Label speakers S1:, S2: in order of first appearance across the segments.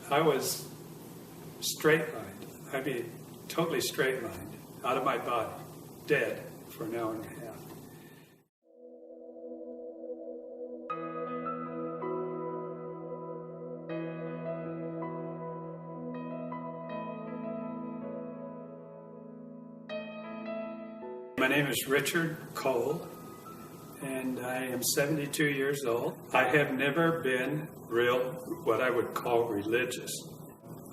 S1: I was straight-lined. I mean, totally straight-lined, out of my body, dead for an hour and a half. My name is Richard Cole, and I am 72 years old. I have never been what I would call religious.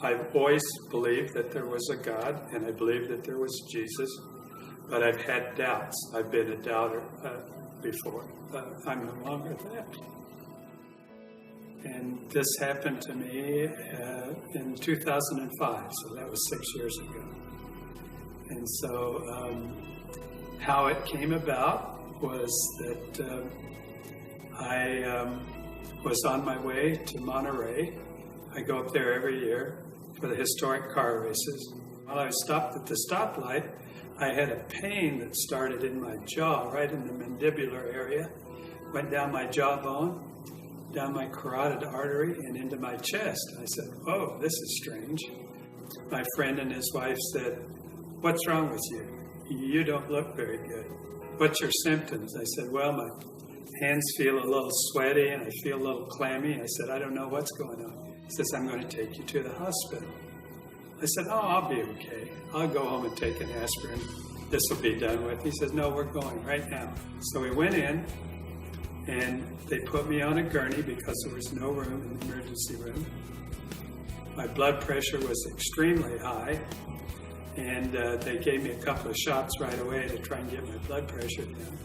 S1: I've always believed that there was a God, and I believed that there was Jesus, but I've had doubts. I've been a doubter before. I'm no longer that. And this happened to me in 2005, so that was 6 years ago. And so how it came about was that I was on my way to Monterey. I go up there every year for the historic car races. While I was stopped at the stoplight, I had a pain that started in my jaw, right in the mandibular area, went down my jawbone, down my carotid artery, and into my chest. I said, "Oh, this is strange." My friend and his wife said, "What's wrong with you? You don't look very good. What's your symptoms?" I said, "Well, my hands feel a little sweaty and I feel a little clammy." I said, "I don't know what's going on." He says, "I'm going to take you to the hospital." I said, "Oh, I'll be okay. I'll go home and take an aspirin. This will be done with." He says, "No, we're going right now." So we went in and they put me on a gurney because there was no room in the emergency room. My blood pressure was extremely high. And they gave me a couple of shots right away to try and get my blood pressure down.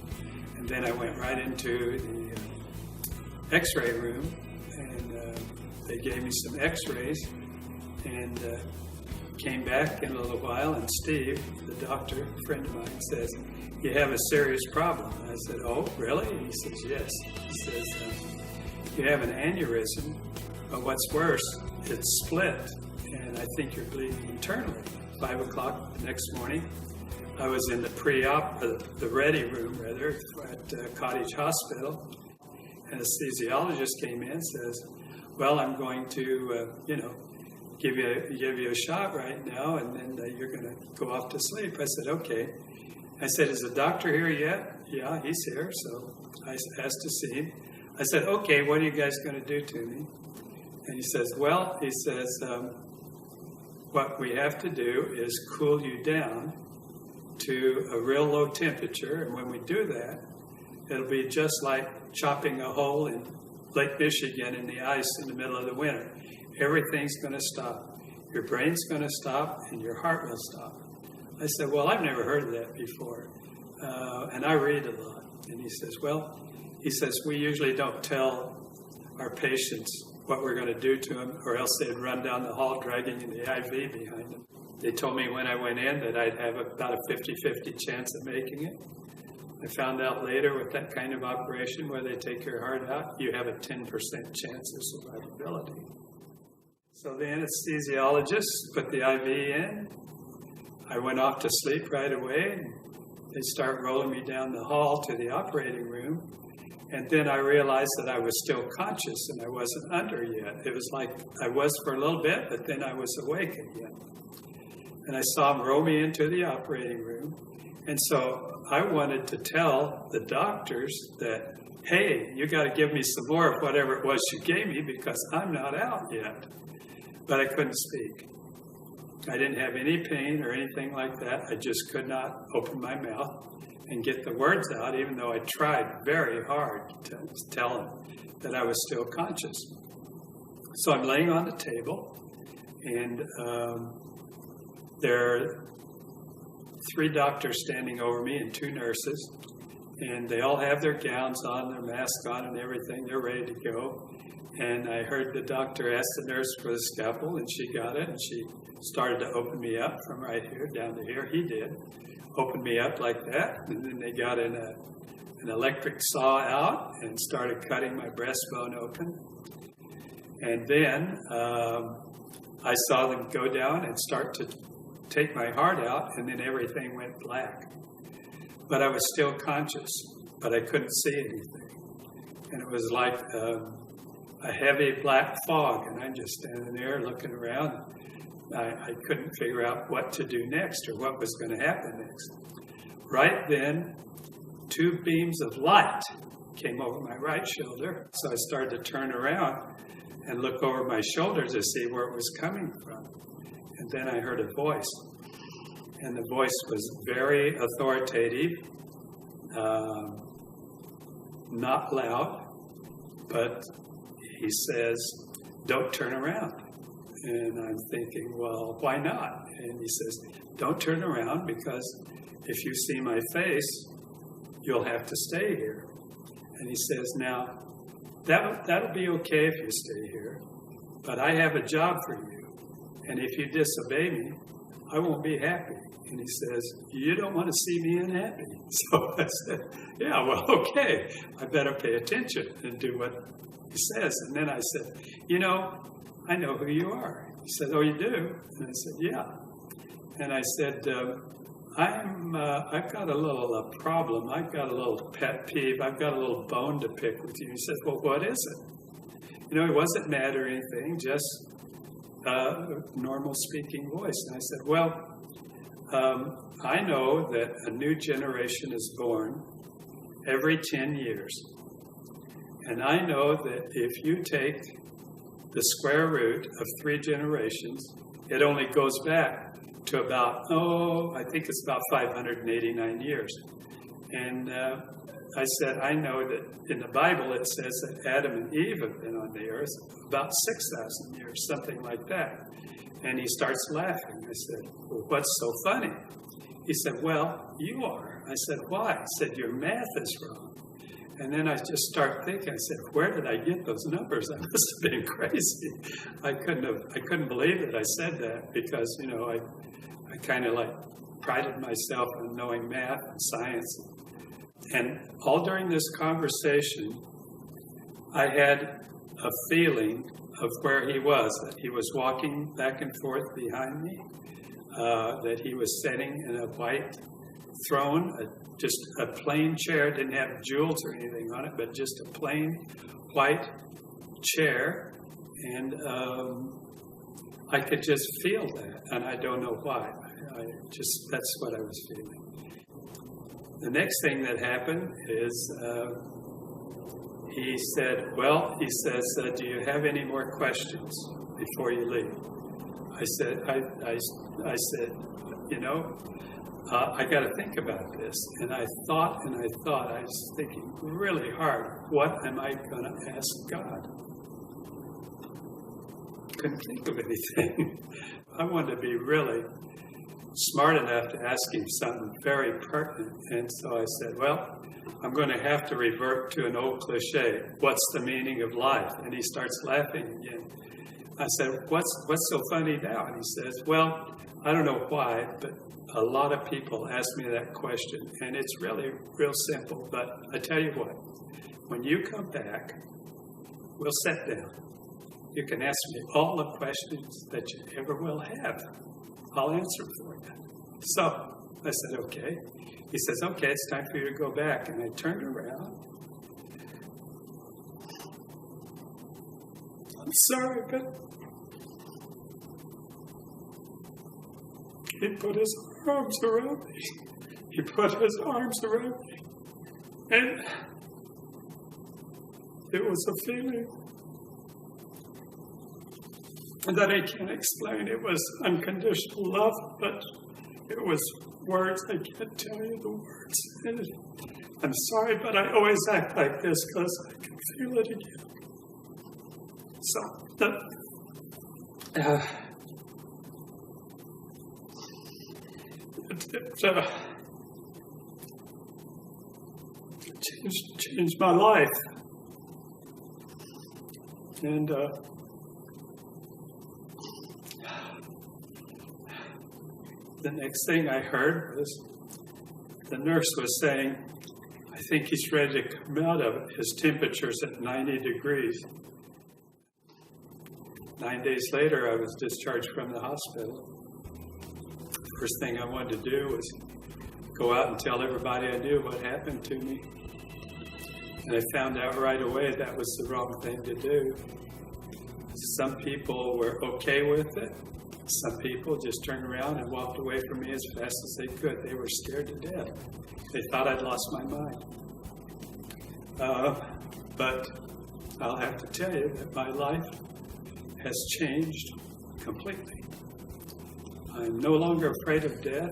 S1: And then I went right into the x-ray room, and they gave me some x-rays, and came back in a little while, and Steve, the doctor, a friend of mine, says, "You have a serious problem." I said, "Oh, really?" And he says, "Yes." He says, "You have an aneurysm, but what's worse, it's split, and I think you're bleeding internally." 5 o'clock the next morning, I was in the the ready room, rather, at Cottage Hospital. Anesthesiologist came in and says, "Well, I'm going to, give you a shot right now, and then you're going to go off to sleep." I said, "Okay." I said, "Is the doctor here yet?" "Yeah, he's here." So I asked to see him. I said, "Okay, what are you guys going to do to me?" And he says, "What we have to do is cool you down to a real low temperature, and when we do that, it'll be just like chopping a hole in Lake Michigan in the ice in the middle of the winter. Everything's going to stop. Your brain's going to stop, and your heart will stop." I said, "Well, I've never heard of that before, and I read a lot." And he says, "We usually don't tell our patients what we're going to do to them, or else they'd run down the hall dragging the IV behind them." They told me when I went in that I'd have about a 50-50 chance of making it. I found out later with that kind of operation where they take your heart out, you have a 10% chance of survivability. So the anesthesiologist put the IV in. I went off to sleep right away. They start rolling me down the hall to the operating room. And then I realized that I was still conscious and I wasn't under yet. It was like I was for a little bit, but then I was awake again. And I saw them roll me into the operating room. And so I wanted to tell the doctors that, "Hey, you got to give me some more of whatever it was you gave me because I'm not out yet." But I couldn't speak. I didn't have any pain or anything like that. I just could not open my mouth and get the words out, even though I tried very hard to tell them that I was still conscious. So I'm laying on the table, and there are 3 doctors standing over me and 2 nurses, and they all have their gowns on, their masks on and everything. They're ready to go. And I heard the doctor ask the nurse for the scalpel, and she got it, and she started to open me up from right here down to here. He did. Opened me up like that, and then they got an electric saw out and started cutting my breastbone open. And then I saw them go down and start to take my heart out, and then everything went black. But I was still conscious, but I couldn't see anything. And it was like a heavy black fog, and I'm just standing there looking around. I couldn't figure out what to do next or what was going to happen next. Right then, 2 beams of light came over my right shoulder, so I started to turn around and look over my shoulder to see where it was coming from. And then I heard a voice, and the voice was very authoritative, not loud, but he says, "Don't turn around." And I'm thinking, well, why not? And he says, "Don't turn around, because if you see my face, you'll have to stay here." And he says, "Now, that'll be okay if you stay here, but I have a job for you, and if you disobey me, I won't be happy." And he says, "You don't want to see me unhappy." So I said, "Yeah, well, okay, I better pay attention and do what he says." And then I said, "I know who you are." He said, "Oh, you do?" And I said, "Yeah." And I said, I've got a little problem. I've got a little pet peeve. I've got a little bone to pick with you." He said, "Well, what is it?" He wasn't mad or anything, just normal speaking voice. And I said, "Well, I know that a new generation is born every 10 years. And I know that if you take the square root of 3 generations, it only goes back to about, I think it's about 589 years. And I said, I know that in the Bible it says that Adam and Eve have been on the earth about 6,000 years, something like that." And he starts laughing. I said, "Well, what's so funny?" He said, "Well, you are." I said, "Why?" He said, "Your math is wrong." And then I just start thinking, I said, where did I get those numbers? I must have been crazy. I couldn't believe that I said that, because, I kind of like prided myself on knowing math and science. And all during this conversation, I had a feeling of where he was, that he was walking back and forth behind me, that he was sitting in a white throne, just a plain chair, didn't have jewels or anything on it, but just a plain white chair. And I could just feel that, and I don't know why. That's what I was feeling. The next thing that happened is he says, "Do you have any more questions before you leave?" I said, I got to think about this. And I thought, I was thinking really hard, what am I going to ask God? Couldn't think of anything. I wanted to be really smart enough to ask him something very pertinent. And so I said, well, I'm going to have to revert to an old cliche. What's the meaning of life? And he starts laughing again. I said, what's so funny now? And he says, well, I don't know why, but a lot of people ask me that question, and it's really real simple. But I tell you what, when you come back, we'll sit down. You can ask me all the questions that you ever will have. I'll answer for you. So I said, okay. He says, okay, it's time for you to go back. And I turned around. I'm sorry, but he put his arms around me. He put his arms around me. And it was a feeling that I can't explain. It was unconditional love, but it was words. I can't tell you the words. And I'm sorry, but I always act like this because I can feel it again. So, it changed my life. And the next thing I heard was the nurse was saying, I think he's ready to come out of it. His temperature's at 90 degrees. 9 days later, I was discharged from the hospital. First thing I wanted to do was go out and tell everybody I knew what happened to me. And I found out right away that was the wrong thing to do. Some people were okay with it. Some people just turned around and walked away from me as fast as they could. They were scared to death. They thought I'd lost my mind. But I'll have to tell you that my life has changed completely. I'm no longer afraid of death.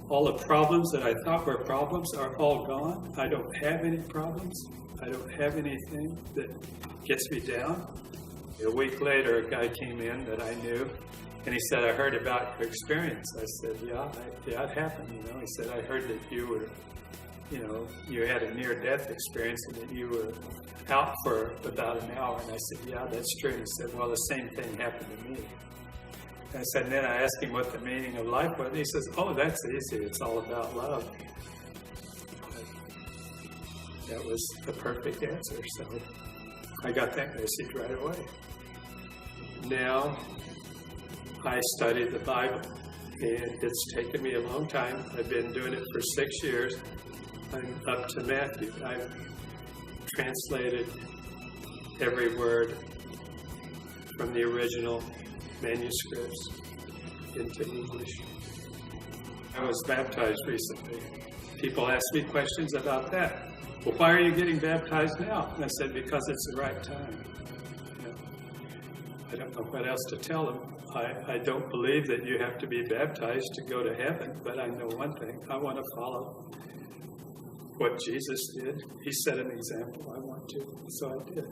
S1: All the problems that I thought were problems are all gone. I don't have any problems. I don't have anything that gets me down. A week later, a guy came in that I knew, and he said, I heard about your experience. I said, yeah, it happened. He said, I heard that you were, you had a near-death experience and that you were out for about an hour. And I said, yeah, that's true. And he said, well, the same thing happened to me. And I said, and then I asked him what the meaning of life was. And he says, oh, that's easy. It's all about love. That was the perfect answer. So I got that message right away. Now, I study the Bible, and it's taken me a long time. I've been doing it for 6 years. I'm up to Matthew. I've translated every word from the original manuscripts into English. I was baptized recently. People ask me questions about that. Well, why are you getting baptized now? And I said, because it's the right time. I don't know what else to tell them. I don't believe that you have to be baptized to go to heaven, but I know one thing. I want to follow what Jesus did. He set an example. I want to, so I did.